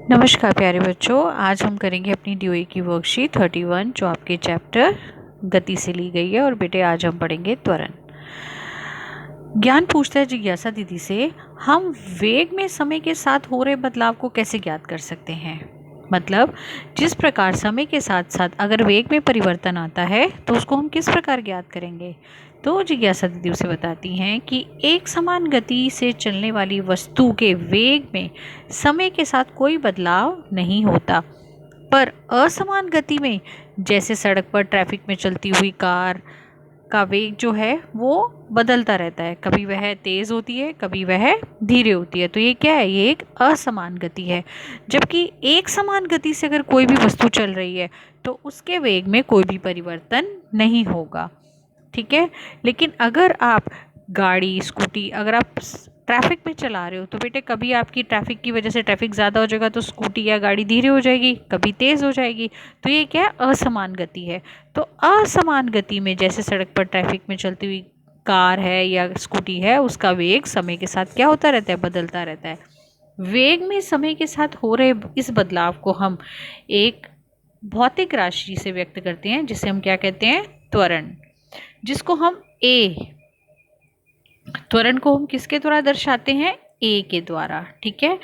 नमस्कार प्यारे बच्चों, आज हम करेंगे अपनी ड्यूई की वर्कशीट 31 जो आपके चैप्टर गति से ली गई है। और बेटे आज हम पढ़ेंगे त्वरण। ज्ञान पूछता है जिज्ञासा दीदी से, हम वेग में समय के साथ हो रहे बदलाव को कैसे ज्ञात कर सकते हैं। मतलब जिस प्रकार समय के साथ साथ अगर वेग में परिवर्तन आता है तो उसको हम किस प्रकार ज्ञात करेंगे। तो जिज्ञासा दीदी उसे बताती हैं कि एक समान गति से चलने वाली वस्तु के वेग में समय के साथ कोई बदलाव नहीं होता, पर असमान गति में जैसे सड़क पर ट्रैफिक में चलती हुई कार का वेग जो है वो बदलता रहता है। कभी वह तेज़ होती है, कभी वह धीरे होती है। तो ये क्या है, ये एक असमान गति है। जबकि एक समान गति से अगर कोई भी वस्तु चल रही है तो उसके वेग में कोई भी परिवर्तन नहीं होगा। ठीक है, लेकिन अगर आप गाड़ी स्कूटी अगर आप ट्रैफिक में चला रहे हो तो बेटे कभी आपकी ट्रैफिक की वजह से ट्रैफिक ज़्यादा हो जाएगा तो स्कूटी या गाड़ी धीरे हो जाएगी, कभी तेज़ हो जाएगी। तो ये क्या है, असमान गति है। तो असमान गति में जैसे सड़क पर ट्रैफिक में चलती हुई कार है या स्कूटी है, उसका वेग समय के साथ क्या होता रहता है, बदलता रहता है। वेग में समय के साथ हो रहे इस बदलाव को हम एक भौतिक राशि से व्यक्त करते हैं जिसे हम क्या कहते हैं, त्वरण। जिसको हम ए, त्वरण को हम किसके द्वारा दर्शाते हैं, ए के द्वारा। ठीक है,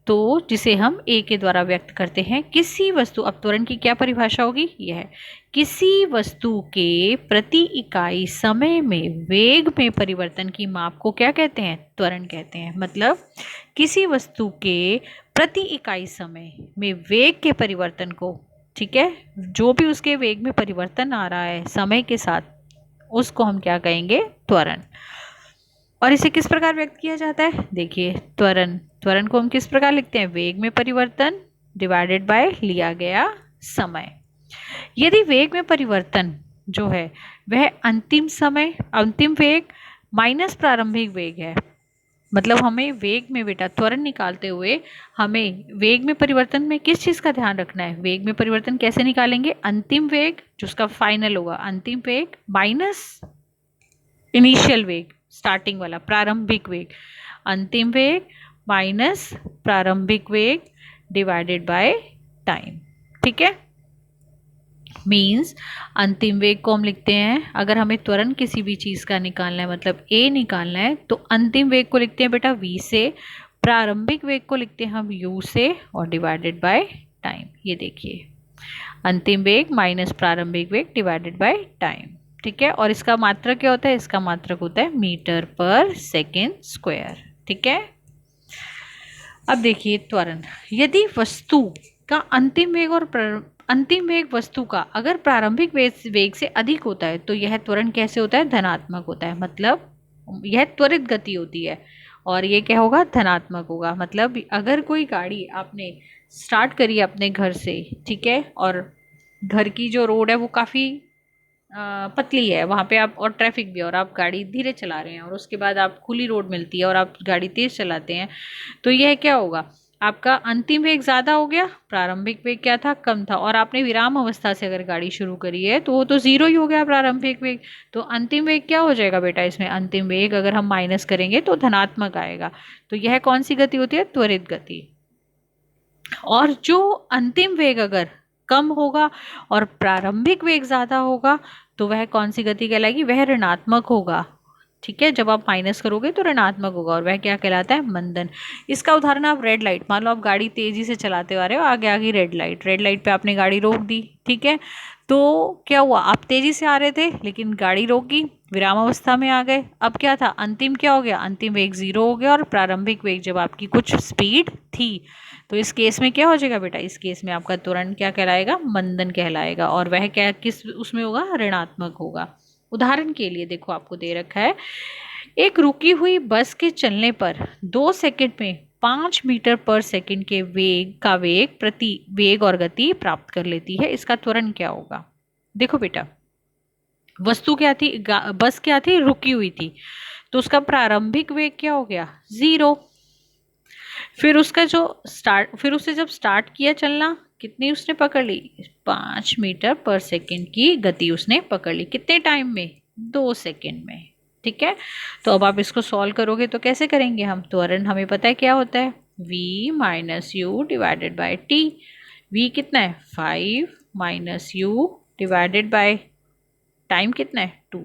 तो जिसे हम ए के द्वारा व्यक्त करते हैं। किसी वस्तु, अब त्वरण की क्या परिभाषा होगी, यह है किसी वस्तु के प्रति इकाई समय में वेग में परिवर्तन की माप को क्या कहते हैं, त्वरण कहते हैं। मतलब किसी वस्तु के प्रति इकाई समय में वेग के परिवर्तन को, ठीक है, जो भी उसके वेग में परिवर्तन आ रहा है समय के साथ, उसको हम क्या कहेंगे, त्वरण। और इसे किस प्रकार व्यक्त किया जाता है, देखिए त्वरण, त्वरण को हम किस प्रकार लिखते हैं, वेग में परिवर्तन डिवाइडेड बाय लिया गया समय। यदि वेग में परिवर्तन जो है वह अंतिम समय, अंतिम वेग माइनस प्रारंभिक वेग है। मतलब हमें वेग में बेटा त्वरण निकालते हुए हमें वेग में परिवर्तन में किस चीज़ का ध्यान रखना है, वेग में परिवर्तन कैसे निकालेंगे, अंतिम वेग जो उसका फाइनल होगा, अंतिम वेग माइनस इनिशियल वेग, स्टार्टिंग वाला प्रारंभिक वेग, अंतिम वेग माइनस प्रारंभिक वेग डिवाइडेड बाय टाइम। ठीक है, मीन्स अंतिम वेग को हम लिखते हैं, अगर हमें त्वरण किसी भी चीज़ का निकालना है, मतलब ए निकालना है, तो अंतिम वेग को लिखते हैं बेटा v से, प्रारंभिक वेग को लिखते हैं हम u से, और डिवाइडेड बाय टाइम। ये देखिए अंतिम वेग माइनस प्रारंभिक वेग डिवाइडेड बाय टाइम। ठीक है, और इसका मात्रक क्या होता है, इसका मात्रक होता है मीटर पर सेकेंड स्क्वायर। ठीक है, अब देखिए त्वरण, यदि वस्तु का अंतिम वेग और अंतिम वेग वस्तु का अगर प्रारंभिक वेग से अधिक होता है तो यह त्वरण कैसे होता है, धनात्मक होता है। मतलब यह त्वरित गति होती है और ये क्या होगा, धनात्मक होगा। मतलब अगर कोई गाड़ी आपने स्टार्ट करी अपने घर से, ठीक है, और घर की जो रोड है वो काफ़ी पतली है, वहाँ पे आप, और ट्रैफिक भी, और आप गाड़ी धीरे चला रहे हैं, और उसके बाद आप खुली रोड मिलती है और आप गाड़ी तेज़ चलाते हैं, तो यह क्या होगा, आपका अंतिम वेग ज़्यादा हो गया, प्रारंभिक वेग क्या था, कम था, और आपने विराम अवस्था से अगर गाड़ी शुरू करी है तो वो तो ज़ीरो ही हो गया प्रारंभिक वेग। तो अंतिम वेग क्या हो जाएगा बेटा, इसमें अंतिम वेग अगर हम माइनस करेंगे तो धनात्मक आएगा। तो यह कौन सी गति होती है, त्वरित गति। और जो अंतिम वेग अगर कम होगा और प्रारंभिक वेग ज़्यादा होगा तो वह कौन सी गति कहलाएगी, वह ऋणात्मक होगा। ठीक है, जब आप माइनस करोगे तो ऋणात्मक होगा, और वह क्या कहलाता है, मंदन। इसका उदाहरण आप रेड लाइट, मान लो आप गाड़ी तेजी से चलाते आ रहे हो, आगे आगे रेड लाइट, रेड लाइट पे आपने गाड़ी रोक दी, ठीक है, तो क्या हुआ, आप तेजी से आ रहे थे लेकिन गाड़ी रोकी, विराम अवस्था में आ गए। अब क्या था, अंतिम क्या हो गया, अंतिम वेग ज़ीरो हो गया और प्रारंभिक वेग जब आपकी कुछ स्पीड थी, तो इस केस में क्या हो जाएगा बेटा, इस केस में आपका त्वरण क्या कहलाएगा, मंदन कहलाएगा, और वह क्या किस उसमें होगा, ऋणात्मक होगा। उदाहरण के लिए देखो आपको दे रखा है, एक रुकी हुई बस के चलने पर 2 सेकंड में 5 मीटर पर सेकंड के वेग का वेग प्रति वेग और गति प्राप्त कर लेती है, इसका त्वरण क्या होगा। देखो बेटा, वस्तु क्या थी, बस क्या थी, रुकी हुई थी, तो उसका प्रारंभिक वेग क्या हो गया, 0। फिर उसका जो स्टार्ट, फिर उसे जब स्टार्ट किया चलना, कितनी उसने पकड़ ली, 5 मीटर पर सेकंड की गति उसने पकड़ ली, कितने टाइम में, 2 सेकंड में। ठीक है, तो अब आप इसको सॉल्व करोगे तो कैसे करेंगे हम, त्वरण हमें पता है क्या होता है, v minus you divided by t। v कितना है 5 minus you divided by time कितना है 2,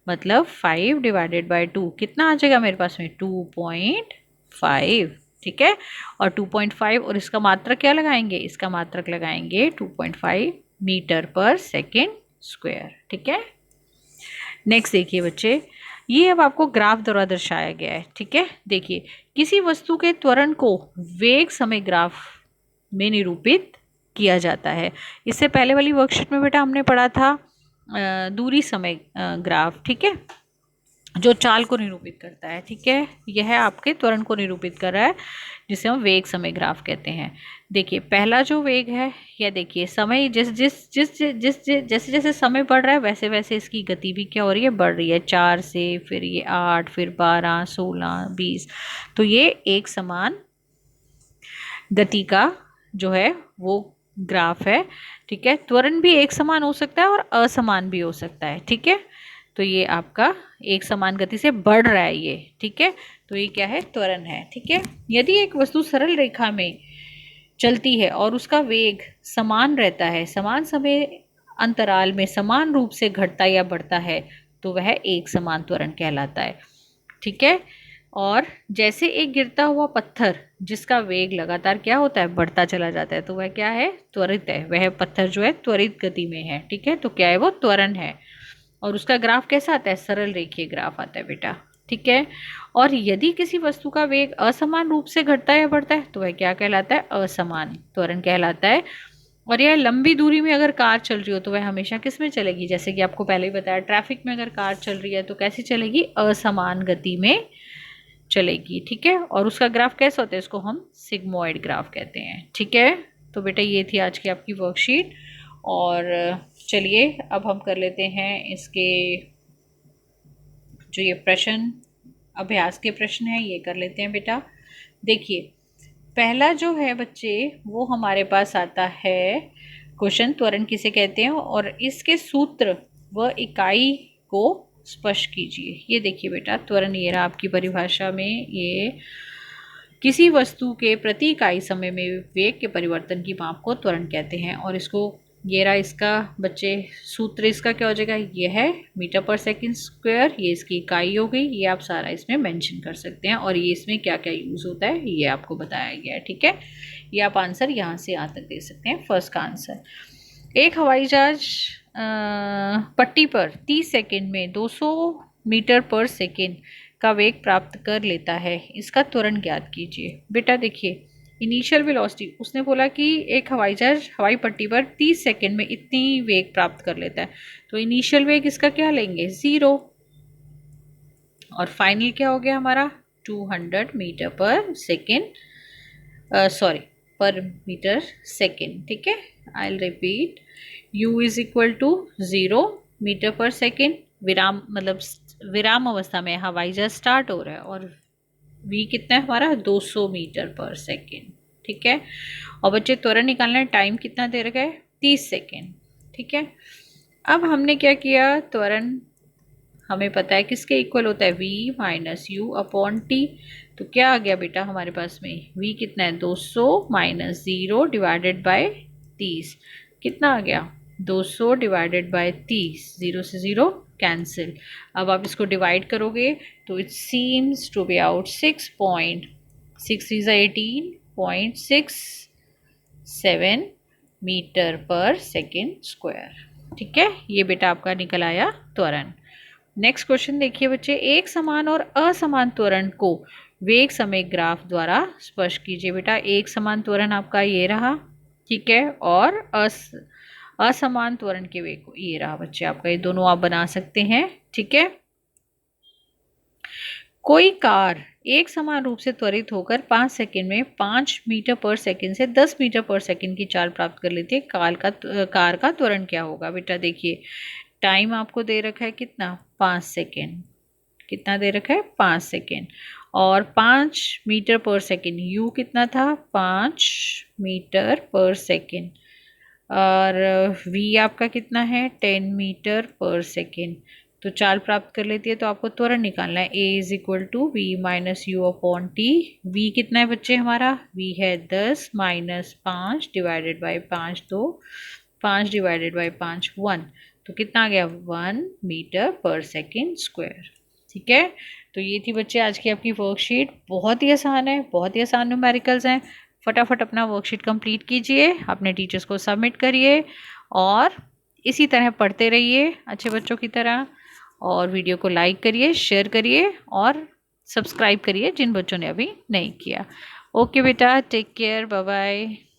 मतलब 5 डिवाइडेड बाय 2 कितना आ जाएगा मेरे पास में 2.5। ठीक है, और 2.5 और इसका मात्रक क्या लगाएंगे, इसका मात्रक लगाएंगे 2.5 मीटर पर सेकेंड स्क्वायर। ठीक है, नेक्स्ट देखिए बच्चे, ये अब आपको ग्राफ द्वारा दर्शाया गया है। ठीक है, देखिए किसी वस्तु के त्वरण को वेग समय ग्राफ में निरूपित किया जाता है। इससे पहले वाली वर्कशीट में बेटा हमने पढ़ा था दूरी समय ग्राफ। ठीक है, जो चाल को निरूपित करता है। ठीक है, यह आपके त्वरण को निरूपित कर रहा है, जिसे हम वेग समय ग्राफ कहते हैं। देखिए पहला जो वेग है, यह देखिए समय जिस जिस जिस जिस जैसे जैसे समय बढ़ रहा है वैसे वैसे इसकी गति भी क्या हो रही है, बढ़ रही है। 4 से फिर ये 8, फिर 12, 16, 20, तो ये एक समान गति का जो है वो ग्राफ है। ठीक है, त्वरण भी एक समान हो सकता है और असमान भी हो सकता है। ठीक है, तो ये आपका एक समान गति से बढ़ रहा है ये। ठीक है, तो ये क्या है, त्वरण है। ठीक है, यदि एक वस्तु सरल रेखा में चलती है और उसका वेग समान रहता है, समान समय अंतराल में समान रूप से घटता या बढ़ता है, तो वह एक समान त्वरण कहलाता है। ठीक है, और जैसे एक गिरता हुआ पत्थर जिसका वेग लगातार क्या होता है, बढ़ता चला जाता है, तो वह क्या है, त्वरित है। वह पत्थर जो है त्वरित गति में है। ठीक है, तो क्या है, वो त्वरण है। और उसका ग्राफ कैसा आता है, सरल रेखीय ग्राफ आता है बेटा। ठीक है, और यदि किसी वस्तु का वेग असमान रूप से घटता या बढ़ता है, तो वह क्या कहलाता है, असमान त्वरण कहलाता है। और यह लंबी दूरी में अगर कार चल रही हो तो वह हमेशा किस में चलेगी, जैसे कि आपको पहले ही बताया, ट्रैफिक में अगर कार चल रही है तो कैसी चलेगी, असमान गति में चलेगी। ठीक है, और उसका ग्राफ कैसा होता है, इसको हम सिग्मोइड ग्राफ कहते हैं। ठीक है, तो बेटा ये थी आज की आपकी वर्कशीट। और चलिए अब हम कर लेते हैं इसके जो ये प्रश्न, अभ्यास के प्रश्न हैं, ये कर लेते हैं बेटा। देखिए पहला जो है बच्चे, वो हमारे पास आता है क्वेश्चन, त्वरण किसे कहते हैं और इसके सूत्र व इकाई को स्पष्ट कीजिए। ये देखिए बेटा, त्वरण ये रहा आपकी परिभाषा में, ये किसी वस्तु के प्रति इकाई समय में वेग के परिवर्तन की माप को त्वरण कहते हैं। और इसको ये रहा इसका बच्चे सूत्र, इसका क्या हो जाएगा, ये है मीटर पर सेकंड स्क्वायर, ये इसकी इकाई हो गई। ये आप सारा इसमें मेंशन कर सकते हैं, और ये इसमें क्या क्या यूज़ होता है ये आपको बताया गया है। ठीक है, ये आप आंसर यहाँ से यहाँ तक दे सकते हैं। फर्स्ट का आंसर, एक हवाई जहाज पट्टी पर 30 सेकंड में 200 मीटर पर सेकंड का वेग प्राप्त कर लेता है, इसका त्वरण ज्ञात कीजिए। बेटा देखिए इनिशियल वेलोसिटी, उसने बोला कि एक हवाई जहाज हवाई पट्टी पर 30 सेकंड में इतनी वेग प्राप्त कर लेता है, तो इनिशियल वेग इसका क्या लेंगे, 0, और फाइनल क्या हो गया हमारा 200 metre per second, sorry per metre second. ठीक है, I will repeat, u is equal to 0 metre per second, विराम मतलब विराम अवस्था में हवाई जहाज स्टार्ट हो रहा है, और v कितना है हमारा 200 मीटर पर सेकंड। ठीक है, और बच्चे त्वरण निकालना है, टाइम कितना दे रखा है 30 सेकंड। ठीक है, अब हमने क्या किया, त्वरण हमें पता है किसके इक्वल होता है, v minus u upon T. तो क्या आ गया बेटा हमारे पास में, v कितना है 200 माइनस 0 डिवाइडेड बाय 30, कितना आ गया 200 डिवाइडेड बाय 30, 0 से 0 कैंसिल। अब आप इसको डिवाइड करोगे तो it seems to be out 18.67 metre per second square. ठीक है, ये बेटा आपका निकल आया त्वरण। नेक्स्ट क्वेश्चन देखिए बच्चे, एक समान और असमान त्वरण को वेग समय ग्राफ द्वारा स्पष्ट कीजिए। बेटा एक समान त्वरण आपका ये रहा, ठीक है, और असमान त्वरण के वेग को ये रहा बच्चे आपका, ये दोनों आप बना सकते हैं। ठीक है, कोई कार एक समान रूप से त्वरित होकर 5 सेकंड में 5 मीटर पर सेकंड से 10 मीटर पर सेकंड की चाल प्राप्त कर लेती है, कार का त्वरण क्या होगा। बेटा देखिए टाइम आपको दे रखा है कितना 5 सेकेंड, कितना दे रखा है 5 सेकेंड, और 5 मीटर पर सेकेंड, यू कितना था 5 मीटर पर सेकेंड, और v आपका कितना है 10 मीटर पर सेकेंड। तो चाल प्राप्त कर लेती है, तो आपको त्वरण निकालना है। a is equal to v minus u upon t. v कितना है बच्चे हमारा? v है 10 माइनस 5 डिवाइडेड बाई 5, तो 5 डिवाइडेड बाई 5 1, तो कितना आ गया? 1 मीटर पर सेकेंड स्क्वायर। ठीक है, तो ये थी बच्चे आज की आपकी वर्कशीट। बहुत ही आसान है, बहुत ही आसान न्यूमेरिकल्स हैं। फटाफट अपना वर्कशीट कंप्लीट कीजिए, अपने टीचर्स को सबमिट करिए और इसी तरह पढ़ते रहिए अच्छे बच्चों की तरह। और वीडियो को लाइक करिए, शेयर करिए और सब्सक्राइब करिए जिन बच्चों ने अभी नहीं किया। ओके बेटा, टेक केयर, बाय बाय।